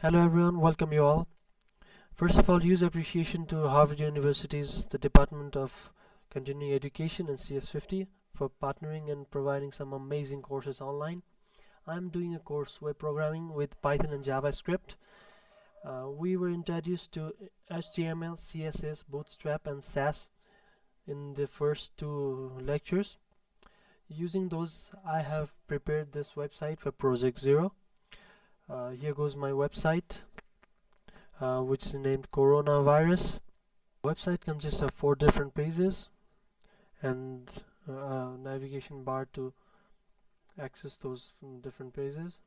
Hello everyone, welcome you all. First of all, huge appreciation to Harvard University's the Department of Continuing Education and CS50 for partnering and providing some amazing courses online. I'm doing a course web programming with Python and JavaScript. We were introduced to HTML, CSS, Bootstrap and Sass in the first two lectures. Using those, I have prepared this website for Project Zero. Here goes my website. Which is named Coronavirus. Website consists of 4 different pages and a navigation bar to access those different pages.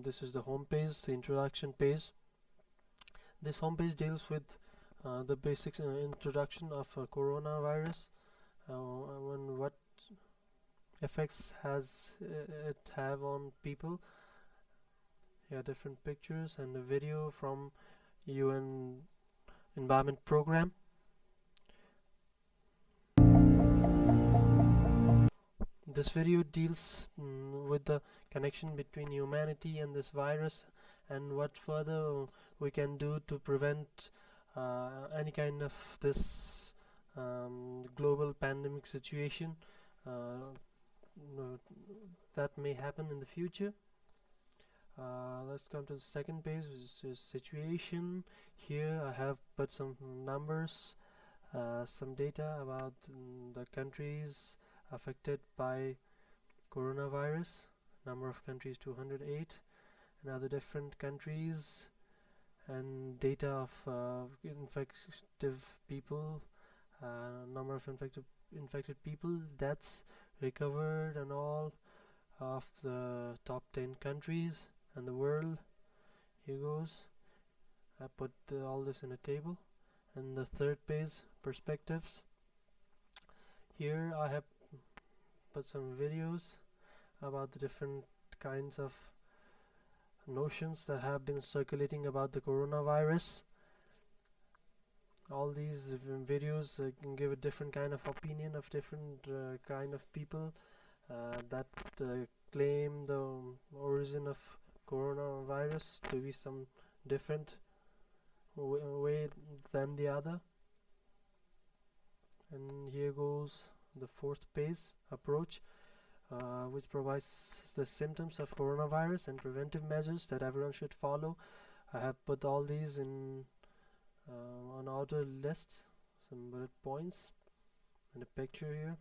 This is the home page, the introduction page. This home page deals with the basic introduction of coronavirus, and what effects has it have on people. Here different pictures and a video from UN Environment Program. This video deals with the connection between humanity and this virus and what further we can do to prevent any kind of this global pandemic situation that may happen in the future. Let's come to the second page, which is situation. Here I have put some numbers, some data about the countries affected by coronavirus. Number of countries 208, and other different countries, and data of infective people, number of infected people, deaths, recovered, and all of the top 10 countries and the world. Here goes. I put all this in a table. And the third page, perspectives. Here I have put some videos about the different kinds of notions that have been circulating about the coronavirus. All these videos can give a different kind of opinion of different kind of people that claim the origin of coronavirus to be some different way than the other. And here goes the fourth page, approach, which provides the symptoms of coronavirus and preventive measures that everyone should follow. I have put all these in on order lists, some bullet points, and a picture here,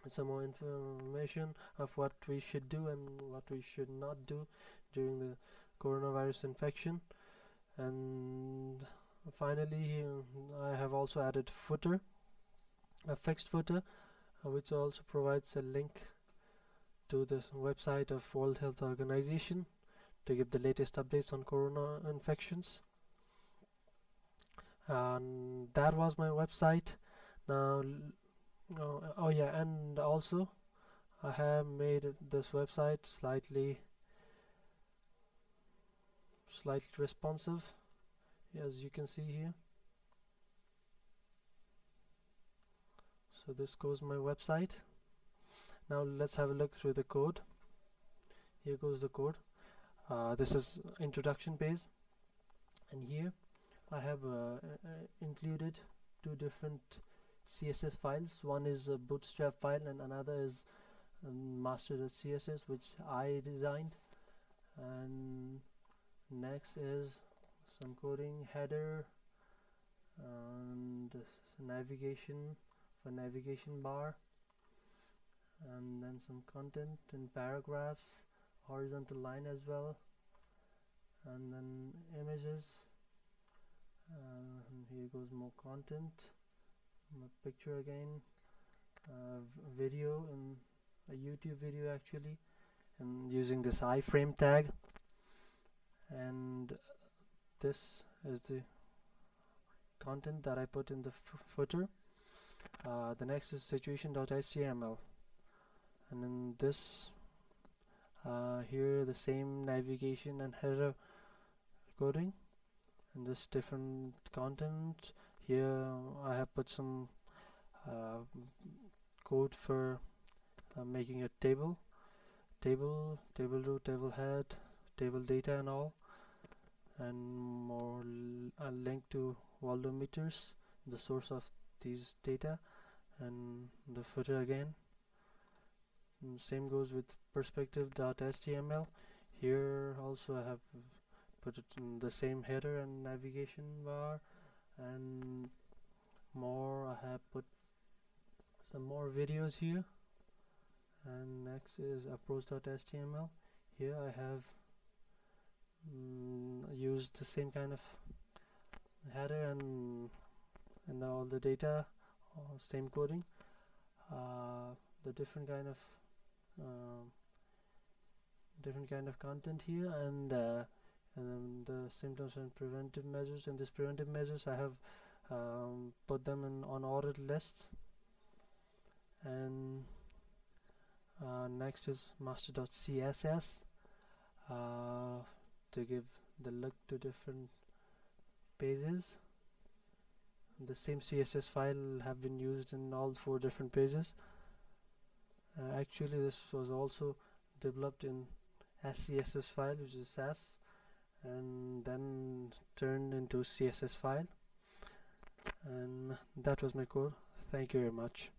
and some more information of what we should do and what we should not do during the coronavirus infection. And finally, I have also added footer, a fixed footer, which also provides a link to the website of World Health Organization to give the latest updates on corona infections. And that was my website. Now, oh yeah, and also I have made this website slightly responsive, as you can see here. So this goes my website. Now let's have a look through the code. Here goes the code. This is introduction page, and here I have included 2 different CSS files. One is a Bootstrap file and another is master.css, which I designed. And next is some coding, header, and navigation for navigation bar, and then some content in paragraphs, horizontal line as well, and then images, and here goes more content, my picture again, video, and a YouTube video actually, and using this iframe tag. And this is the content that I put in the footer. The next is situation.html, and in this here the same navigation and header coding, and this different content. Here I have put some code for making a table root, table head, table data and all. and a link to voltometers, the source of these data, and the footer again. And same goes with perspective.html. Here also I have put it in the same header and navigation bar, and more I have put some more videos here. And next is approach.html. Here I have used the same kind of header and all the data, same coding, the different kind of content here, and the symptoms and preventive measures. And these preventive measures I have put them on ordered lists. And next is master.css to give the look to different pages. The same CSS file have been used in all 4 different pages. Actually, this was also developed in SCSS file, which is Sass, and then turned into CSS file. And that was my code. Thank you very much.